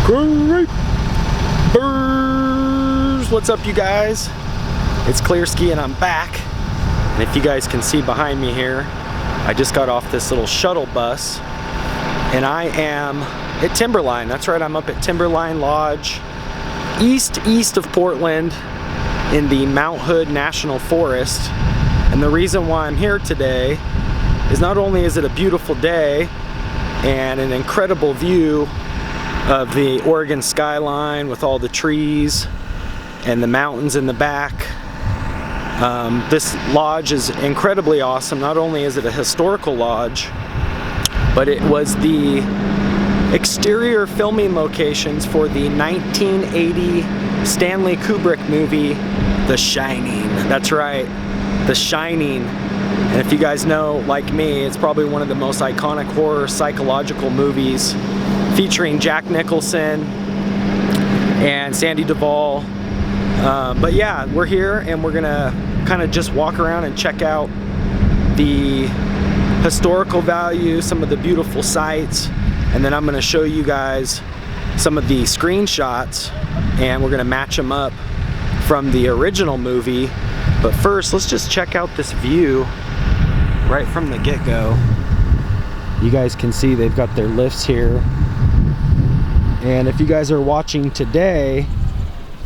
KREEPERS! What's up, you guys? It's Clearski and I'm back. And if you guys can see behind me here, I just got off this little shuttle bus and I am at Timberline. That's right, I'm up at Timberline Lodge, east of Portland in the Mt.Hood National Forest. And the reason why I'm here today is not only is it a beautiful day and an incredible view of the Oregon skyline with all the trees and the mountains in the back. This lodge is incredibly awesome. Not only is it a historical lodge, but it was the exterior filming locations for the 1980 Stanley Kubrick movie, The Shining. That's right, The Shining. And if you guys know, like me, it's probably one of the most iconic horror psychological movies, featuring Jack Nicholson and Sandy Duvall. But yeah, we're here and we're gonna kind of just walk around and check out the historical value, some of the beautiful sights, and then I'm gonna show you guys some of the screenshots and we're gonna match them up from the original movie. But first, let's just check out this view right from the get-go. You guys can see they've got their lifts here. And if you guys are watching today,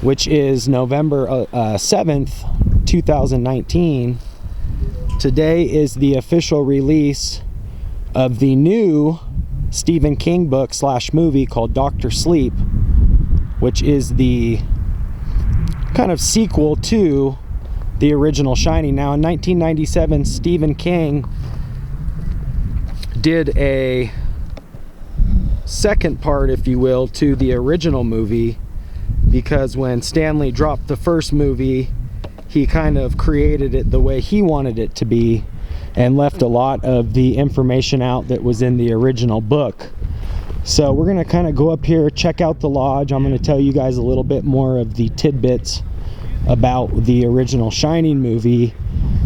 which is November 7th, 2019, today is the official release of the new Stephen King book / movie called Dr. Sleep, which is the kind of sequel to the original Shining. Now in 1997, Stephen King did a second part, if you will, to the original movie, because when Stanley dropped the first movie, he kind of created it the way he wanted it to be and left a lot of the information out that was in the original book. So we're going to kind of go up here, check out the lodge. I'm going to tell you guys a little bit more of the tidbits about the original Shining movie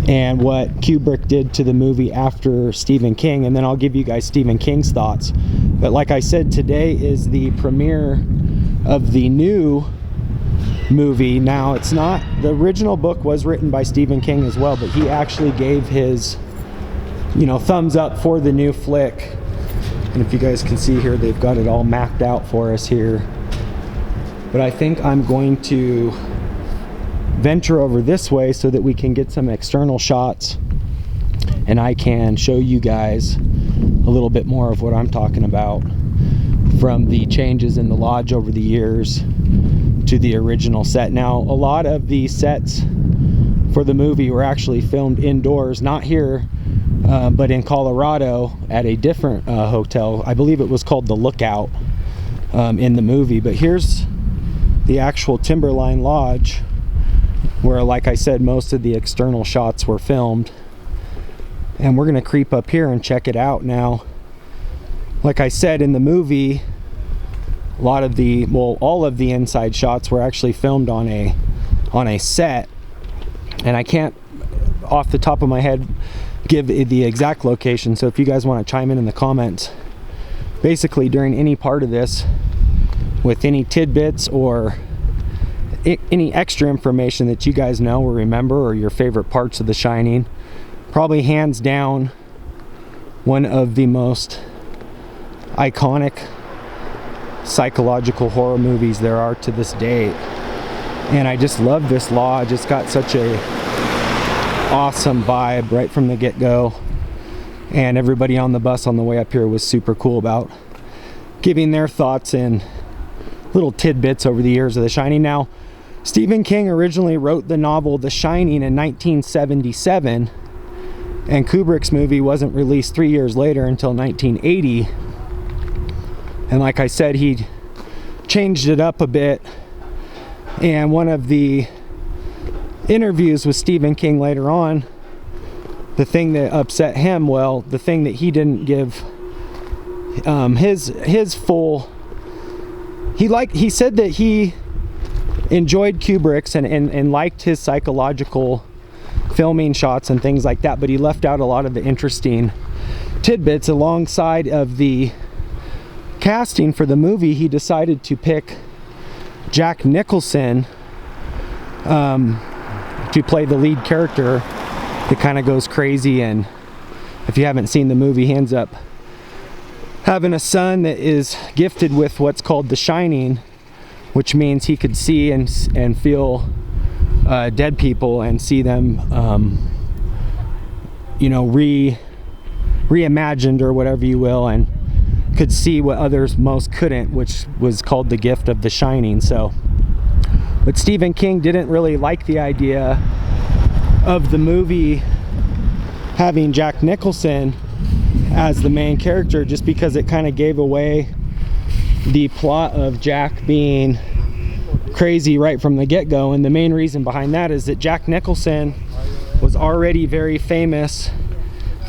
and what Kubrick did to the movie after Stephen King, and then I'll give you guys Stephen King's thoughts. But like I said, today is the premiere of the new movie. Now, it's not, the original book was written by Stephen King as well, but he actually gave his, thumbs up for the new flick. And if you guys can see here, they've got it all mapped out for us here. But I think I'm going to venture over this way so that we can get some external shots and I can show you guys a little bit more of what I'm talking about, from the changes in the lodge over the years to the original set. Now, a lot of the sets for the movie were actually filmed indoors, not here, but in Colorado at a different hotel. I believe it was called the Lookout in the movie. But here's the actual Timberline Lodge, where, like I said, most of the external shots were filmed. And we're gonna creep up here and check it out. Now, like I said, in the movie, a lot of the, well, all of the inside shots were actually filmed on a set, and I can't off the top of my head give the exact location. So if you guys want to chime in the comments basically during any part of this with any tidbits or any extra information that you guys know or remember, or your favorite parts of The Shining, probably hands down one of the most iconic psychological horror movies there are to this day. And I just love this lodge. It's got such a awesome vibe right from the get-go, and everybody on the bus on the way up here was super cool about giving their thoughts and little tidbits over the years of The Shining. Now, Stephen King originally wrote the novel The Shining in 1977, and Kubrick's movie wasn't released 3 years later until 1980. And like I said, he changed it up a bit. And one of the interviews with Stephen King later on, the thing that upset him, well, the thing that he didn't give his full, he said that he enjoyed Kubrick's and liked his psychological filming shots and things like that, but he left out a lot of the interesting tidbits alongside of the casting for the movie, he decided to pick Jack Nicholson to play the lead character that kind of goes crazy. And if you haven't seen the movie, he ends up having a son that is gifted with what's called the Shining, which means he could see and feel dead people and see them, you know, reimagined or whatever you will, and could see what others most couldn't, which was called the gift of the Shining. So, but Stephen King didn't really like the idea of the movie having Jack Nicholson as the main character, just because it kind of gave away the plot of Jack being crazy right from the get-go. And the main reason behind that is that Jack Nicholson was already very famous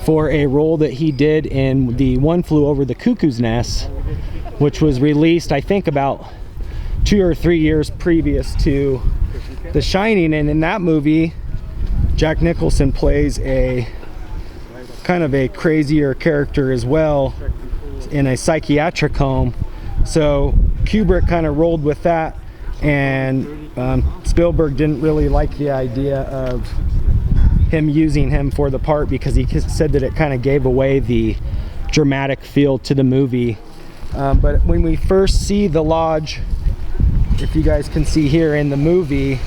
for a role that he did in the One Flew Over the Cuckoo's Nest, which was released, I think, about 2 or 3 years previous to The Shining. And in that movie, Jack Nicholson plays a kind of a crazier character as well in a psychiatric home. So Kubrick kind of rolled with that, and Spielberg didn't really like the idea of him using him for the part, because he said that it kind of gave away the dramatic feel to the movie. But when we first see the lodge, if you guys can see here in the movie,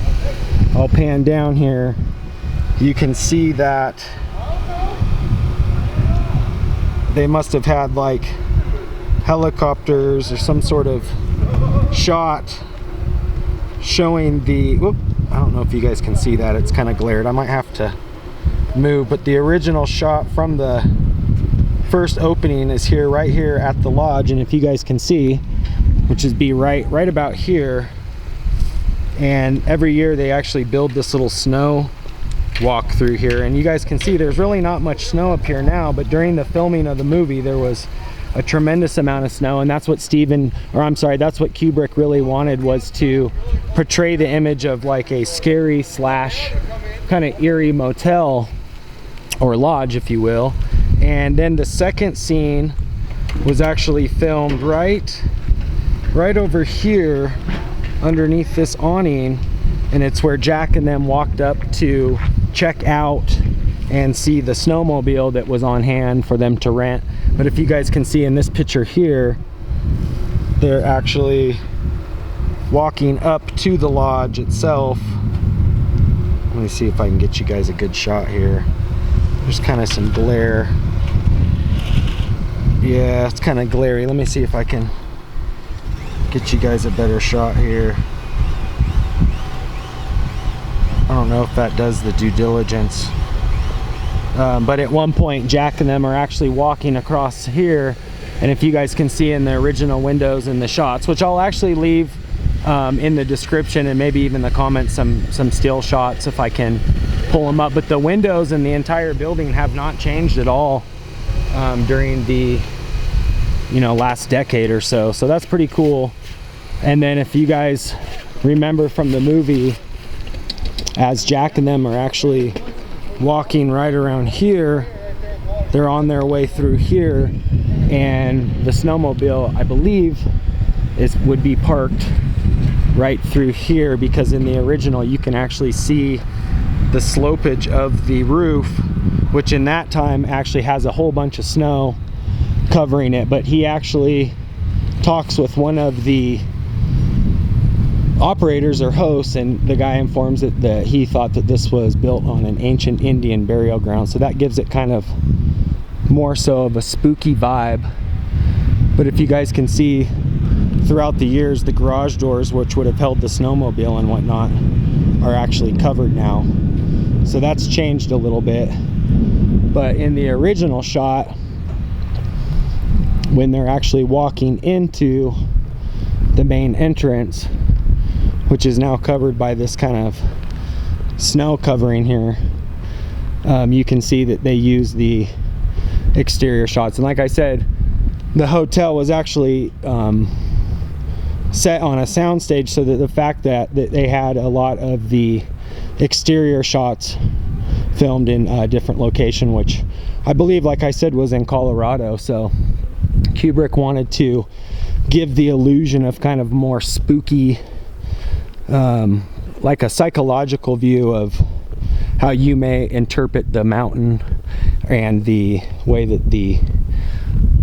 I'll pan down here, you can see that they must have had like helicopters or some sort of shot showing the, whoop, I don't know if you guys can see that, it's kind of glared, I might have to move, but the original shot from the first opening is here, right here at the lodge. And if you guys can see, which is be right about here, and every year they actually build this little snow walk through here, and you guys can see there's really not much snow up here now, but during the filming of the movie there was a tremendous amount of snow. And that's what that's what Kubrick really wanted, was to portray the image of like a scary slash kind of eerie motel or lodge, if you will. And then the second scene was actually filmed right over here underneath this awning, and it's where Jack and them walked up to check out and see the snowmobile that was on hand for them to rent. But if you guys can see in this picture here, they're actually walking up to the lodge itself. Let me see if I can get you guys a good shot here. There's kind of some glare. Yeah, it's kind of glary. Let me see if I can get you guys a better shot here. I don't know if that does the due diligence. But at one point Jack and them are actually walking across here, and if you guys can see in the original windows and the shots, which I'll actually leave in the description and maybe even the comments, some still shots if I can pull them up, but the windows in the entire building have not changed at all during the last decade or so. So that's pretty cool. And then if you guys remember from the movie, as Jack and them are actually walking right around here, they're on their way through here, and the snowmobile, I believe, would be parked right through here, because in the original you can actually see the slopage of the roof, which in that time actually has a whole bunch of snow covering it. But he actually talks with one of the operators or hosts, and the guy informs it that he thought that this was built on an ancient Indian burial ground, so that gives it kind of more so of a spooky vibe. But if you guys can see, throughout the years, the garage doors, which would have held the snowmobile and whatnot, are actually covered now, so that's changed a little bit. But in the original shot, when they're actually walking into the main entrance, which is now covered by this kind of snow covering here, you can see that they use the exterior shots. And like I said, the hotel was actually set on a soundstage, so that the fact that they had a lot of the exterior shots filmed in a different location, which I believe, like I said, was in Colorado. So Kubrick wanted to give the illusion of kind of more spooky, like a psychological view of how you may interpret the mountain and the way that the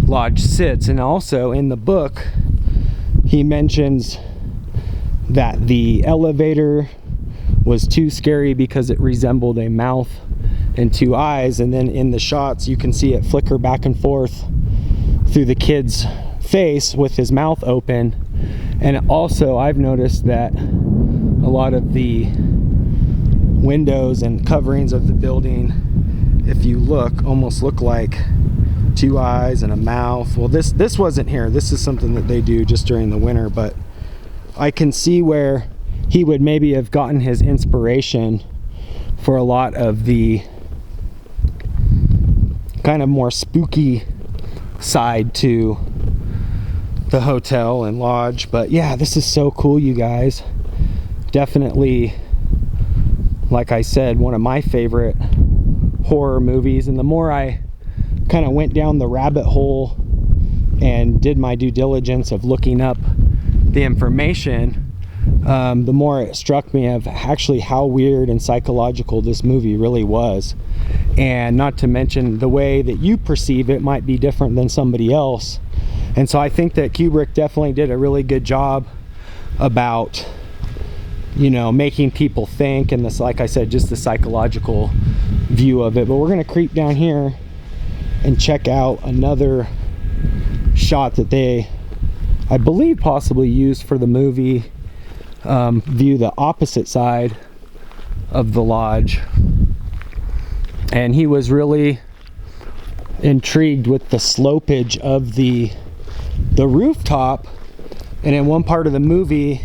lodge sits. And also in the book, he mentions that the elevator was too scary because it resembled a mouth and two eyes, and then in the shots you can see it flicker back and forth through the kid's face with his mouth open. And also I've noticed that a lot of the windows and coverings of the building, if you look, almost look like two eyes and a mouth. Well, this wasn't here. This is something that they do just during the winter, but I can see where he would maybe have gotten his inspiration for a lot of the kind of more spooky side to the hotel and lodge. But yeah, this is so cool, you guys. Definitely, like I said, one of my favorite horror movies. And the more I kind of went down the rabbit hole and did my due diligence of looking up the information, the more it struck me of actually how weird and psychological this movie really was. And not to mention the way that you perceive it might be different than somebody else. And so I think that Kubrick definitely did a really good job about, you know, making people think, and this, like I said, just the psychological view of it. But we're gonna creep down here and check out another shot that they, I believe, possibly used for the movie. View the opposite side of the lodge, and he was really intrigued with the slopage of the rooftop. And in one part of the movie,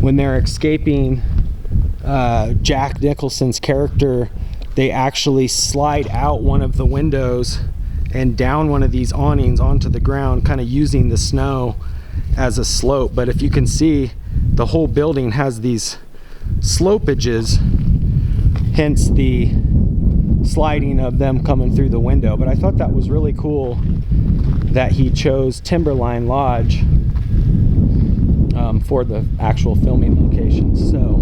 when they're escaping Jack Nicholson's character, they actually slide out one of the windows and down one of these awnings onto the ground, kind of using the snow as a slope. But if you can see, the whole building has these slopages, hence the sliding of them coming through the window. But I thought that was really cool that he chose Timberline Lodge for the actual filming locations. So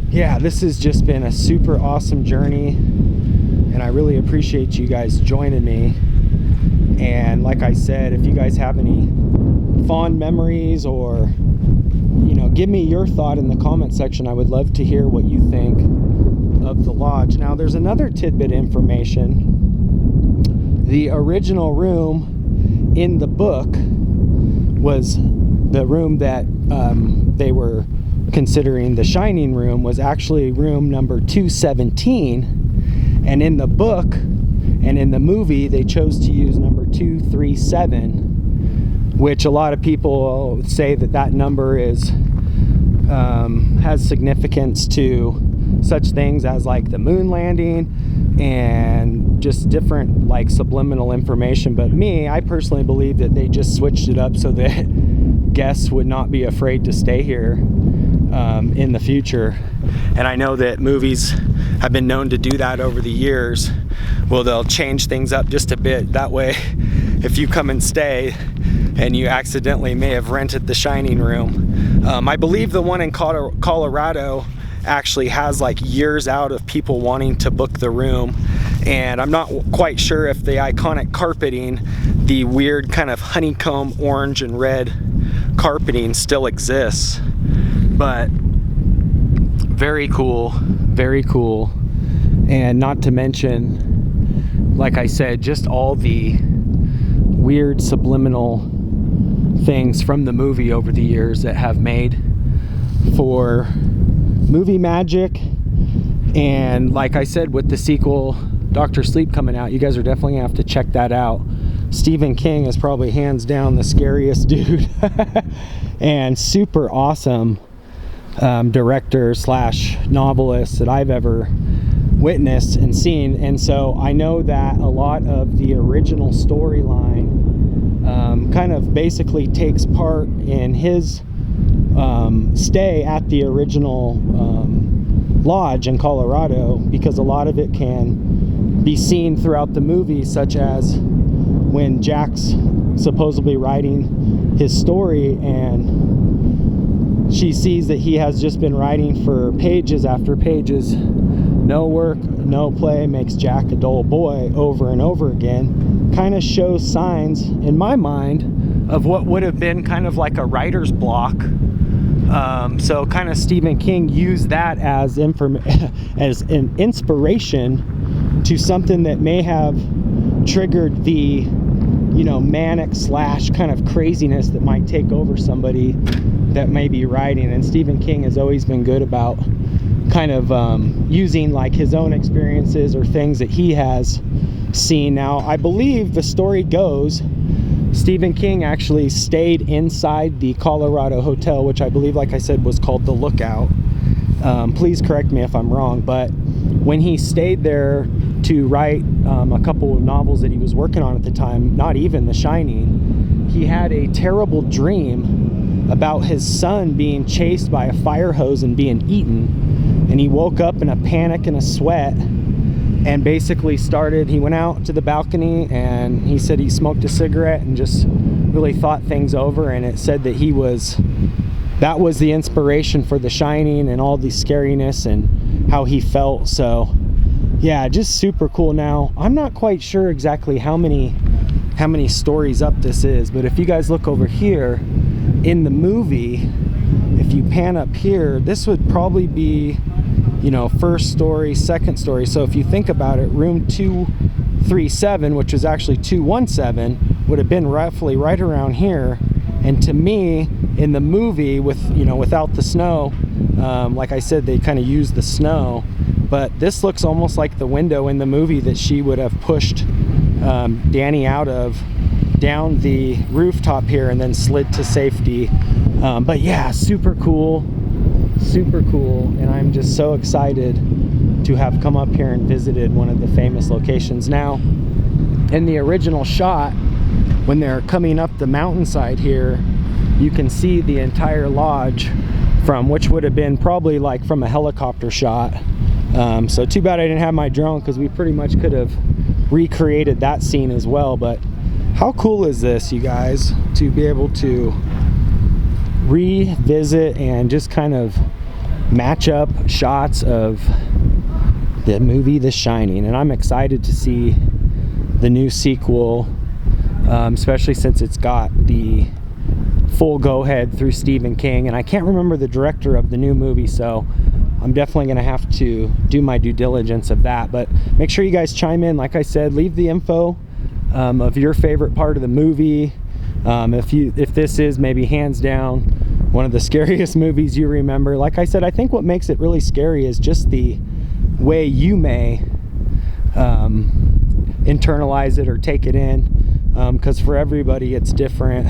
yeah, this has just been a super awesome journey, and I really appreciate you guys joining me. And like I said, if you guys have any fond memories, or, you know, give me your thought in the comment section. I would love to hear what you think of the lodge. Now, there's another tidbit information. The original room in the book was the room that they were considering the Shining room, was actually room number 217. And in the book and in the movie, they chose to use number 237, which a lot of people say that that number is has significance to such things as like the moon landing and just different like subliminal information. But I personally believe that they just switched it up so that guests would not be afraid to stay here in the future. And I know that movies have been known to do that over the years. Well, they'll change things up just a bit. That way, if you come and stay and you accidentally may have rented the Shining room, I believe the one in Colorado actually has like years out of people wanting to book the room. And I'm not quite sure if the iconic carpeting, the weird kind of honeycomb orange and red carpeting, still exists. But very cool, very cool. And not to mention, like I said, just all the weird subliminal things from the movie over the years that have made for movie magic. And like I said, with the sequel Dr. Sleep coming out, you guys are definitely gonna have to check that out. Stephen King is probably hands down the scariest dude and super awesome director slash novelist that I've ever witnessed and seen. And so I know that a lot of the original storyline kind of basically takes part in his stay at the original lodge in Colorado, because a lot of it can be seen throughout the movie, such as when Jack's supposedly writing his story, and she sees that he has just been writing for pages after pages, no work, no play, makes Jack a dull boy over and over again. Kind of shows signs, in my mind, of what would have been kind of like a writer's block. So kind of Stephen King used that as as an inspiration to something that may have triggered the, you know, manic slash kind of craziness that might take over somebody that may be writing. And Stephen King has always been good about kind of using like his own experiences or things that he has seen. Now, I believe the story goes, Stephen King actually stayed inside the Colorado Hotel, which I believe, like I said, was called the Lookout. Please correct me if I'm wrong, but when he stayed there to write a couple of novels that he was working on at the time, not even The Shining, he had a terrible dream about his son being chased by a fire hose and being eaten. And he woke up in a panic and a sweat, and basically he went out to the balcony, and he said he smoked a cigarette and just really thought things over, and it said that that was the inspiration for The Shining and all the scariness and how he felt. So yeah, just super cool. Now, I'm not quite sure exactly how many stories up this is, but if you guys look over here in the movie, if you pan up here, this would probably be, you know, first story, second story. So if you think about it, room 237, which was actually 217, would have been roughly right around here. And to me, in the movie, without the snow, like I said, they kind of used the snow, but this looks almost like the window in the movie that she would have pushed Danny out of, down the rooftop here, and then slid to safety. But yeah, super cool, and I'm just so excited to have come up here and visited one of the famous locations. Now, in the original shot, when they're coming up the mountainside here, you can see the entire lodge from, which would have been probably like from a helicopter shot. So too bad I didn't have my drone, because we pretty much could have recreated that scene as well. But how cool is this, you guys, to be able to revisit and just kind of match up shots of the movie The Shining. And I'm excited to see the new sequel, especially since it's got the full go-ahead through Stephen King, and I can't remember the director of the new movie, so I'm definitely going to have to do my due diligence of that. But make sure you guys chime in. Like I said, leave the info of your favorite part of the movie. If this is maybe hands down one of the scariest movies you remember. Like I said, I think what makes it really scary is just the way you may internalize it or take it in, because for everybody it's different.